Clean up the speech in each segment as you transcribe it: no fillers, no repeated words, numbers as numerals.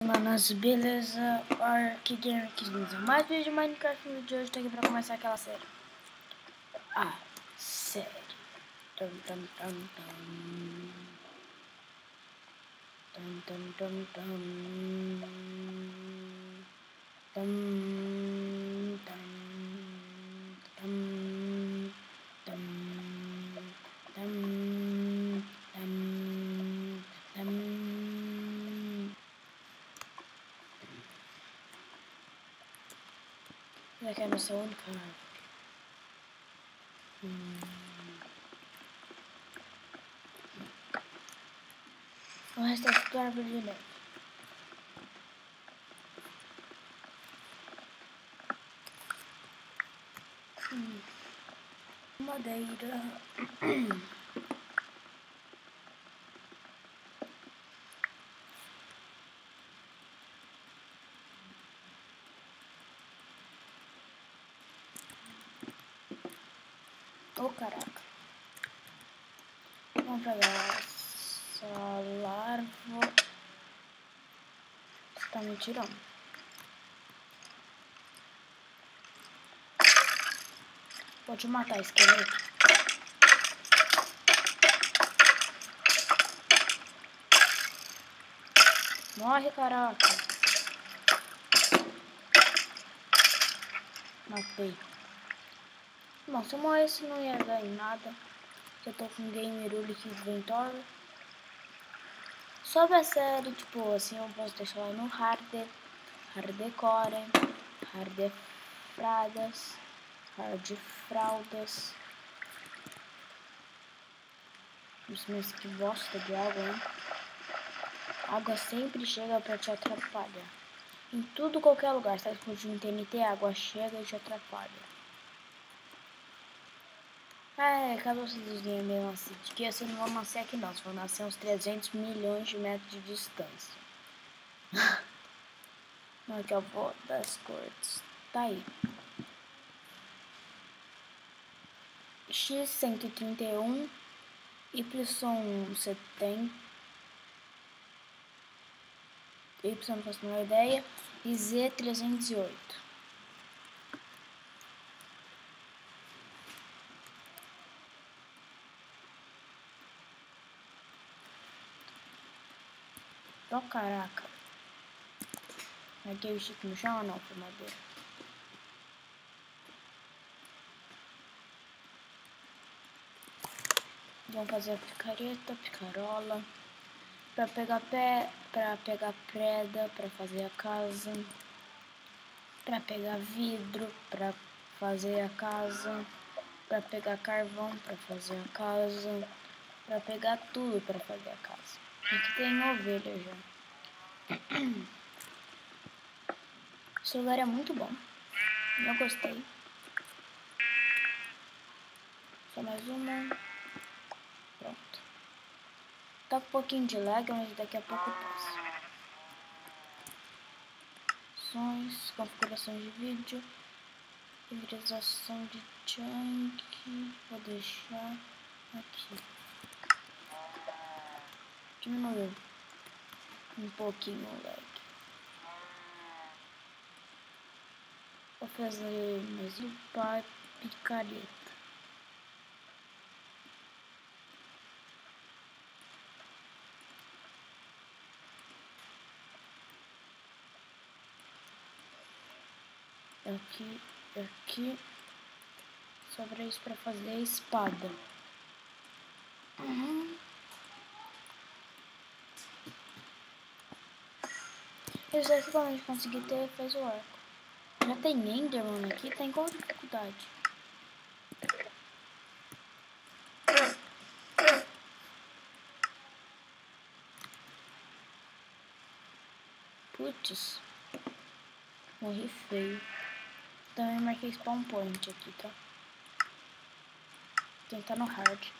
Manas, beleza? Ark Gamer 15, mais vídeo de Minecraft. No vídeo de hoje tô aqui pra começar aquela série. A série. Tum, tum, tum, tum. Tum, tum, tum, tum. Tum, tum, tum, tum, tum, tum, tum. Essa aqui é a nossa única árvore. O resto é tudo árvore de neve. Madeira. Oh, caraca. Vamos pegar essa larva. Você tá me tirando. Pode matar, esqueleto. Morre, caraca. Matei. Bom, se eu morresse não ia dar em nada. Eu tô com Gamer Ulrich Inventor. Sobre a série, tipo, assim, eu posso deixar lá no Hardcore, Hardfraldas. Mas que bosta de água, hein? A água sempre chega pra te atrapalhar. Em tudo, qualquer lugar, está explodindo TNT, a água chega e te atrapalha. Acabou se desviando mesmo assim. De que assim não vão nascer aqui não, vão nascer uns 300 milhões de metros de distância. Não é que eu vou das cores. Tá aí. X131, Y70, Y não faço a menor ideia, e Z308. Oh, caraca. Aqui o Chico no chão ou não, foi madeira? Vamos fazer a picareta, picarola. Pra pegar pedra, pra fazer a casa. Pra pegar vidro, pra fazer a casa. Pra pegar carvão, pra fazer a casa. Pra pegar tudo pra fazer a casa. Aqui tem ovelha já. Esse lugar é muito bom. Eu gostei. Só mais uma. Pronto. Tá com um pouquinho de lag, mas daqui a pouco passa. Opções, configuração de vídeo, renderização de chunk. Vou deixar aqui. Diminuiu um pouquinho o lag. Vou fazer mais uma picareta. Aqui. Sobra isso pra fazer a espada. Isso aqui quando a gente conseguir ter, fez o arco. Já tem Enderman aqui, tem qual dificuldade? Putz. Morri feio. Também marquei spawn point aqui, tá? Tentar no hard.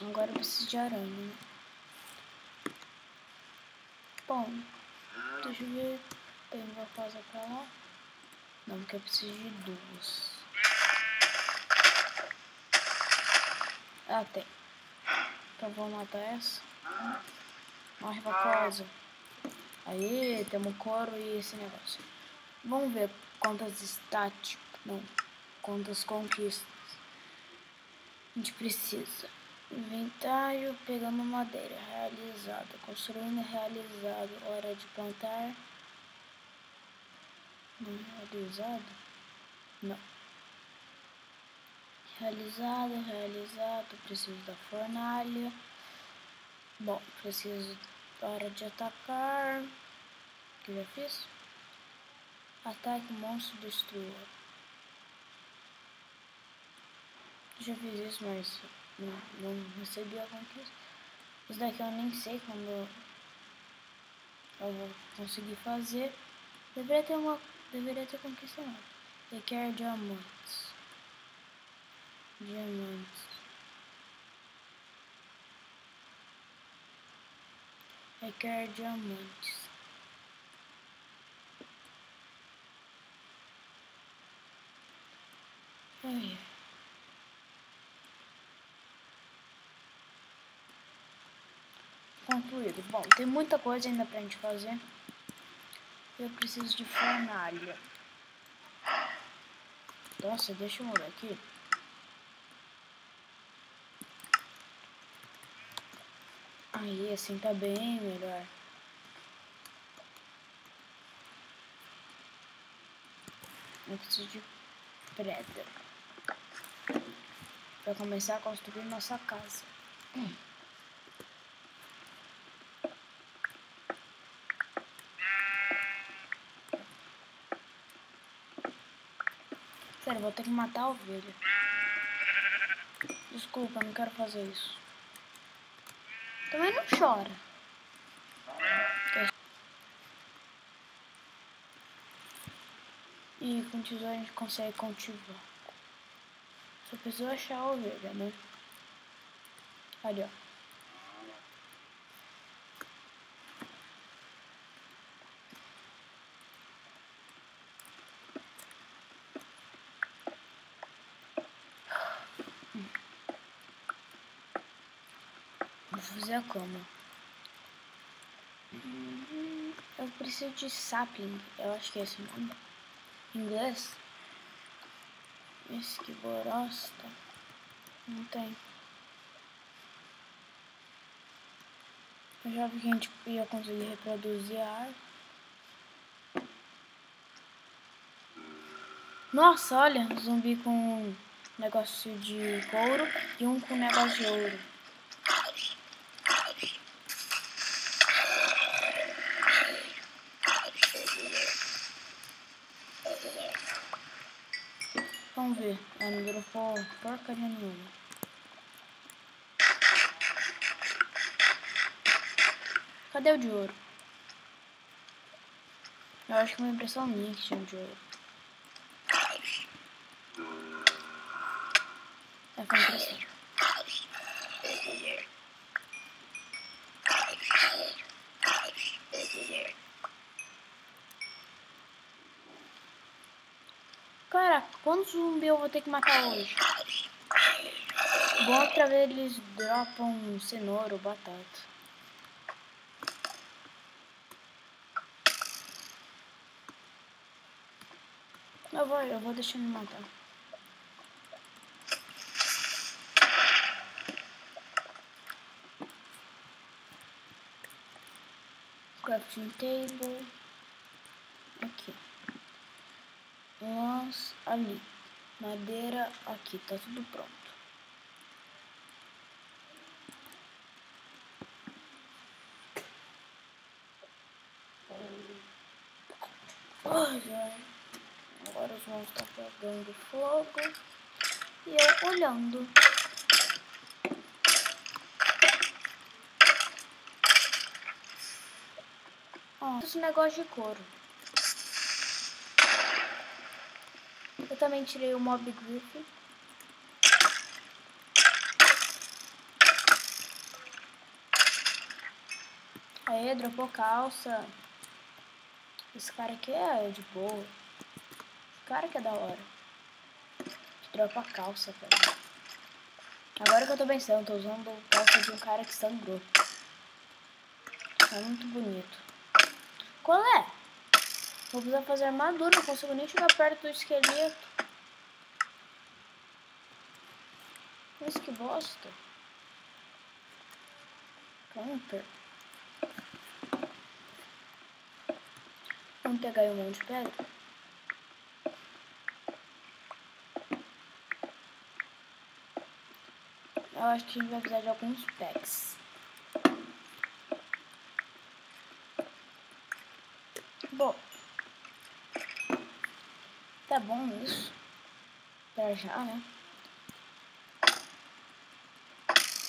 Agora eu preciso de aranha, né? Bom, deixa eu ver. Tem uma casa pra lá? Não, porque eu preciso de duas. Ah, tem. Então vou matar essa. Morre, vacosa. Aí, temos couro e esse negócio. Vamos ver quantas estáticas. Não, quantas conquistas a gente precisa. Inventário, pegando madeira, realizado. Construindo, realizado. Hora de plantar. Não, realizado? Não. Realizado, realizado. Preciso da fornalha. Bom, preciso da hora de atacar. Que eu já fiz. Ataque monstro destruidor. Já fiz isso, mas não recebi a conquista. Isso daqui eu nem sei quando eu vou conseguir fazer. Deveria ter conquistado. Requer diamantes. Requer diamantes. Ai. Concluído. Bom, tem muita coisa ainda pra gente fazer. Eu preciso de fornalha. Nossa, deixa eu mudar aqui. Aí, assim tá bem melhor. Eu preciso de pedra para começar a construir nossa casa. Sério, vou ter que matar a ovelha. Desculpa, não quero fazer isso. Também não chora. E com tesoura a gente consegue cultivar. Só preciso achar a ovelha, né? Ali, ó. Vou fazer a cama. Eu preciso de sapling. Eu acho que é esse o nome. Em inglês. Esse que bosta. Não tem. Eu já vi que a gente ia conseguir reproduzir a árvore. Nossa, olha, zumbi com negócio de couro e um com negócio de ouro. Vamos ver. Não dropou porcaria nenhuma. Cadê o de ouro? Eu acho que é uma impressão minha que tinha de ouro. É, foi impressão. Caraca, quantos zumbi eu vou ter que matar hoje? Bom, outra vez eles dropam cenoura ou batata. Eu vou deixar ele matar. Crafting table. Aqui. Nós ali. Madeira aqui. Tá tudo pronto. Agora os monstros estão pegando fogo. E eu olhando. Ó, esse negócio de couro. Eu também tirei o mob grip. Aí, dropou calça. Esse cara aqui é de boa. Esse cara que é da hora. Dropa calça, cara. Agora que eu tô pensando, tô usando o calça de um cara que sangrou. É muito bonito. Qual é? Vou precisar fazer armadura, não consigo nem chegar perto do esqueleto. Mas que bosta. Camper. Vamos pegar aí um monte de pedra. Eu acho que a gente vai precisar de alguns packs. Bom, tá bom isso. Pra já, né?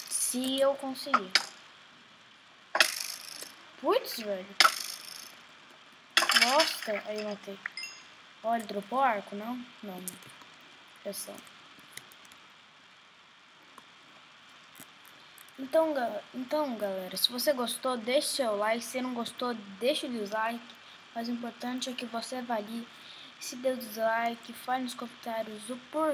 Se eu conseguir. Putz, velho. Bosta. Aí eu matei. Olha, ele dropou arco, não? Não, não. Pressão. Então, galera, se você gostou, deixe seu like. Se não gostou, deixe o dislike. Mas o importante é que você avalie. Se deu dislike, fale nos comentários o porquê.